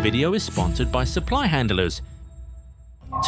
video is sponsored by supply handlers.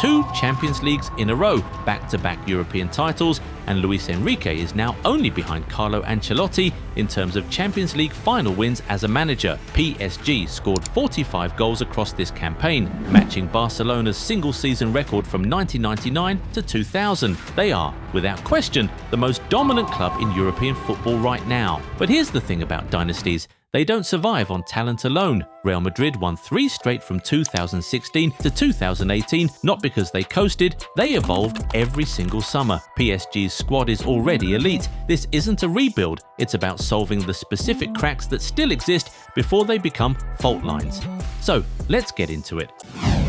2 Champions Leagues in a row, back-to-back European titles, and Luis Enrique is now only behind Carlo Ancelotti in terms of Champions League final wins as a manager. PSG scored 45 goals across this campaign, matching Barcelona's single-season record from 1999 to 2000. They are, without question, the most dominant club in European football right now. But here's the thing about dynasties. They don't survive on talent alone. Real Madrid won 3 straight from 2016 to 2018, not because they coasted, they evolved every single summer. PSG's squad is already elite. This isn't a rebuild, it's about solving the specific cracks that still exist before they become fault lines. So, let's get into it.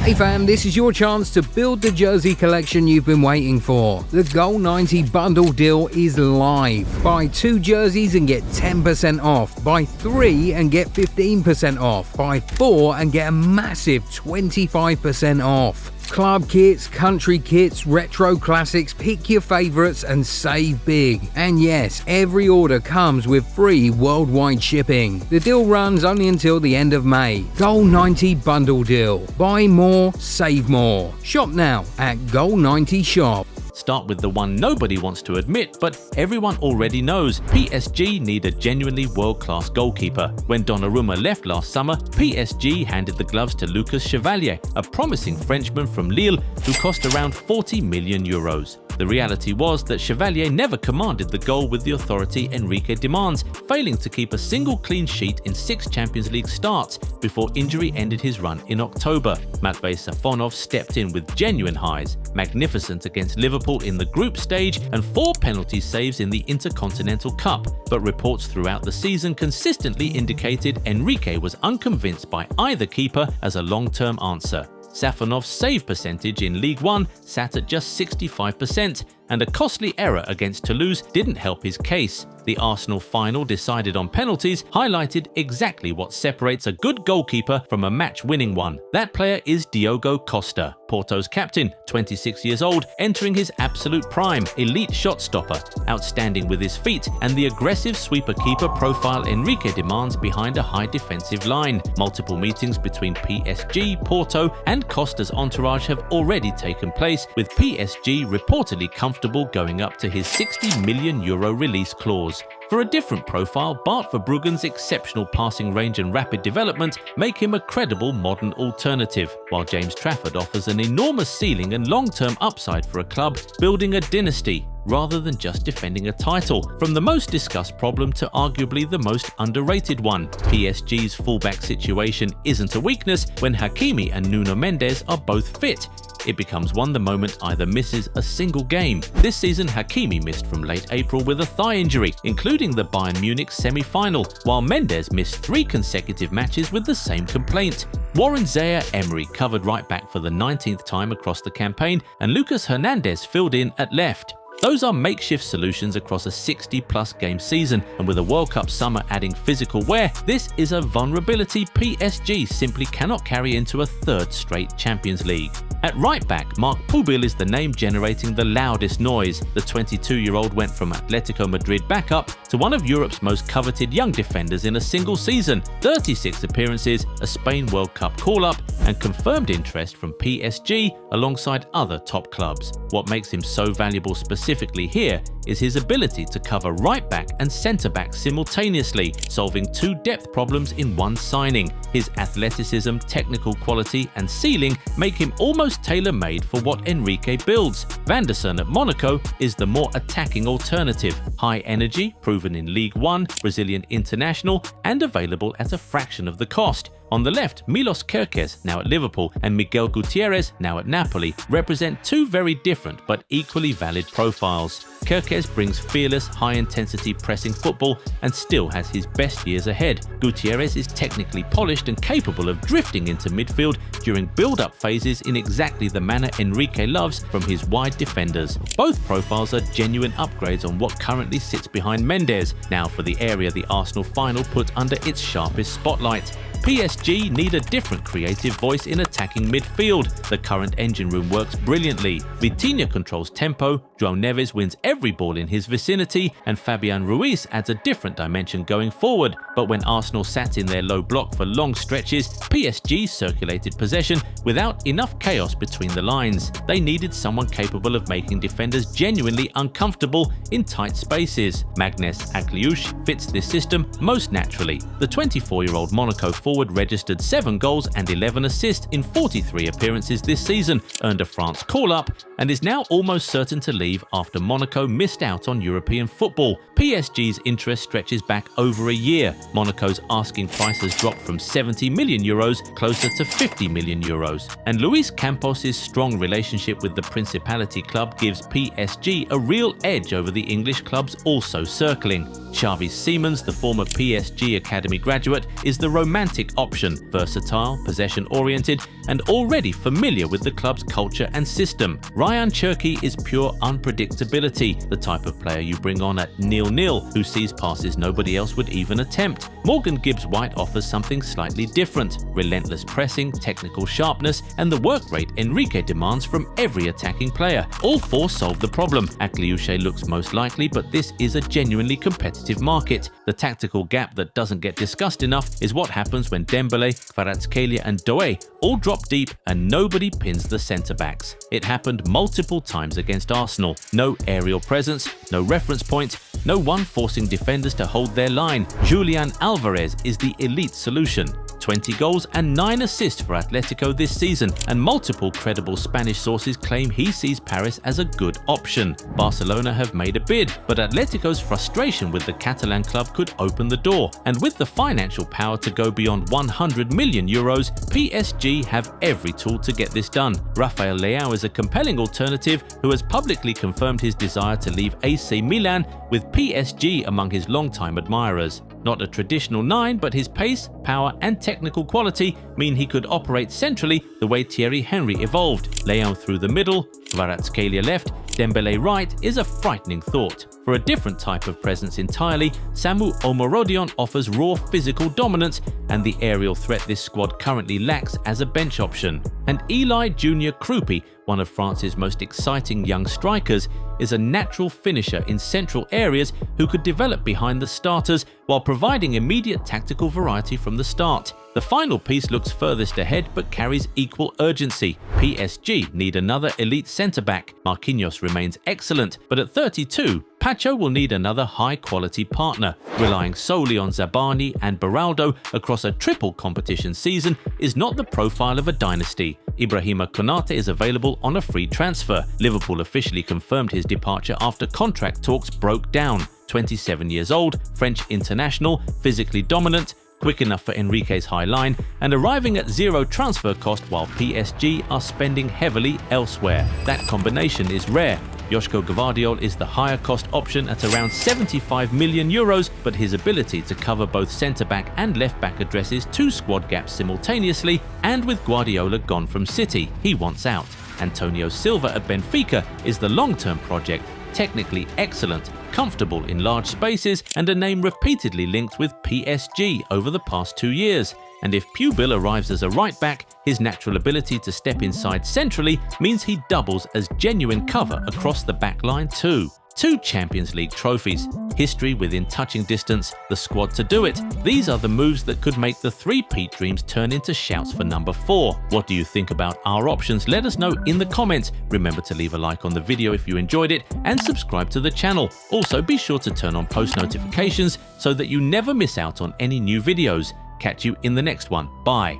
Hey fam, this is your chance to build the jersey collection you've been waiting for. The Goal90 bundle deal is live. Buy 2 jerseys and get 10% off. Buy 3 and get 15% off. Buy 4 and get a massive 25% off. Club kits, country kits, retro classics, pick your favourites and save big. And yes, every order comes with free worldwide shipping. The deal runs only until the end of May. Goal90 bundle deal. Buy more, save more. Shop now at Goal90 Shop. Start with the one nobody wants to admit, but everyone already knows. PSG need a genuinely world-class goalkeeper. When Donnarumma left last summer, PSG handed the gloves to Lucas Chevalier, a promising Frenchman from Lille who cost around 40 million euros. The reality was that Chevalier never commanded the goal with the authority Enrique demands, failing to keep a single clean sheet in 6 Champions League starts before injury ended his run in October. Matvei Safonov stepped in with genuine highs, magnificent against Liverpool in the group stage and 4 penalty saves in the Intercontinental Cup, but reports throughout the season consistently indicated Enrique was unconvinced by either keeper as a long-term answer. Safonov's save percentage in League One sat at just 65%, and a costly error against Toulouse didn't help his case. The Arsenal final, decided on penalties, highlighted exactly what separates a good goalkeeper from a match-winning one. That player is Diogo Costa, Porto's captain, 26 years old, entering his absolute prime, elite shot stopper, outstanding with his feet, and the aggressive sweeper-keeper profile Enrique demands behind a high defensive line. Multiple meetings between PSG, Porto, and Costa's entourage have already taken place, with PSG reportedly comfortable going up to his €60 million release clause. For a different profile, Bart Verbruggen's exceptional passing range and rapid development make him a credible modern alternative, while James Trafford offers an enormous ceiling and long-term upside for a club building a dynasty rather than just defending a title. From the most discussed problem to arguably the most underrated one, PSG's fullback situation isn't a weakness when Hakimi and Nuno Mendes are both fit. It becomes one the moment either misses a single game. This season, Hakimi missed from late April with a thigh injury, including the Bayern Munich semi-final, while Mendes missed 3 consecutive matches with the same complaint. Warren Zaire-Emery covered right back for the 19th time across the campaign, and Lucas Hernandez filled in at left. Those are makeshift solutions across a 60-plus game season, and with a World Cup summer adding physical wear, this is a vulnerability PSG simply cannot carry into a 3rd straight Champions League. At right back, Marc Pubil is the name generating the loudest noise. The 22-year-old went from Atletico Madrid backup to one of Europe's most coveted young defenders in a single season, 36 appearances, a Spain World Cup call-up, and confirmed interest from PSG alongside other top clubs. What makes him so valuable specifically here is his ability to cover right back and centre back simultaneously, solving 2 depth problems in one signing. His athleticism, technical quality, and ceiling make him almost tailor-made for what Enrique builds. Van der Sar at Monaco is the more attacking alternative. High energy, proven in League One, Brazilian international, and available at a fraction of the cost. On the left, Milos Kerkez, now at Liverpool, and Miguel Gutierrez, now at Napoli, represent 2 very different but equally valid profiles. Kerkez brings fearless, high-intensity pressing football and still has his best years ahead. Gutierrez is technically polished and capable of drifting into midfield during build-up phases in exactly the manner Enrique loves from his wide defenders. Both profiles are genuine upgrades on what currently sits behind Mendes, now for the area the Arsenal final put under its sharpest spotlight. PSG need a different creative voice in attacking midfield. The current engine room works brilliantly. Vitinha controls tempo, João Neves wins every every ball in his vicinity, and Fabian Ruiz adds a different dimension going forward. But when Arsenal sat in their low block for long stretches, PSG circulated possession without enough chaos between the lines. They needed someone capable of making defenders genuinely uncomfortable in tight spaces. Magnès Agliouche fits this system most naturally. The 24-year-old Monaco forward registered 7 goals and 11 assists in 43 appearances this season, earned a France call-up, and is now almost certain to leave after Monaco missed out on European football. PSG's interest stretches back over a year. Monaco's asking price has dropped from 70 million euros closer to 50 million euros. And Luis Campos' strong relationship with the Principality club gives PSG a real edge over the English clubs also circling. Xavi Simons, the former PSG Academy graduate, is the romantic option, versatile, possession-oriented, and already familiar with the club's culture and system. Ryan Cherki is pure unpredictability, the type of player you bring on at 0-0, who sees passes nobody else would even attempt. Morgan Gibbs-White offers something slightly different: relentless pressing, technical sharpness, and the work rate Enrique demands from every attacking player. All 4 solve the problem. Agliouche looks most likely, but this is a genuinely competitive market. The tactical gap that doesn't get discussed enough is what happens when Dembele, Kvaratskhelia and Doué all drop deep and nobody pins the centre-backs. It happened multiple times against Arsenal. No aerial presence, no reference point, no one forcing defenders to hold their line. Julian Alvarez is the elite solution. 20 goals and 9 assists for Atletico this season, and multiple credible Spanish sources claim he sees Paris as a good option. Barcelona have made a bid, but Atletico's frustration with the Catalan club could open the door. And with the financial power to go beyond 100 million euros, PSG have every tool to get this done. Rafael Leao is a compelling alternative who has publicly confirmed his desire to leave AC Milan, with PSG among his longtime admirers. Not a traditional 9, but his pace, power and technical quality mean he could operate centrally the way Thierry Henry evolved. Leao through the middle, Kvaratskhelia left, Dembele right is a frightening thought. For a different type of presence entirely, Samu Omorodion offers raw physical dominance and the aerial threat this squad currently lacks as a bench option. And Eli Junior Krupi, one of France's most exciting young strikers, is a natural finisher in central areas who could develop behind the starters while providing immediate tactical variety from the start. The final piece looks furthest ahead but carries equal urgency. PSG need another elite centre-back. Marquinhos remains excellent, but at 32, Pacho will need another high-quality partner. Relying solely on Zabani and Beraldo across a triple competition season is not the profile of a dynasty. Ibrahima Konate is available on a free transfer. Liverpool officially confirmed his departure after contract talks broke down. 27 years old, French international, physically dominant, quick enough for Enrique's high line, and arriving at 0 transfer cost while PSG are spending heavily elsewhere. That combination is rare. Joško Gvardiol is the higher cost option at around 75 million euros, but his ability to cover both centre-back and left-back addresses 2 squad gaps simultaneously, and with Guardiola gone from City, he wants out. Antonio Silva at Benfica is the long-term project, technically excellent, comfortable in large spaces, and a name repeatedly linked with PSG over the past 2 years. And if Pubil arrives as a right-back, his natural ability to step inside centrally means he doubles as genuine cover across the back line too. 2 Champions League trophies, history within touching distance, the squad to do it. These are the moves that could make the 3 Peat dreams turn into shouts for number 4. What do you think about our options? Let us know in the comments. Remember to leave a like on the video if you enjoyed it and subscribe to the channel. Also, be sure to turn on post notifications so that you never miss out on any new videos. Catch you in the next one. Bye.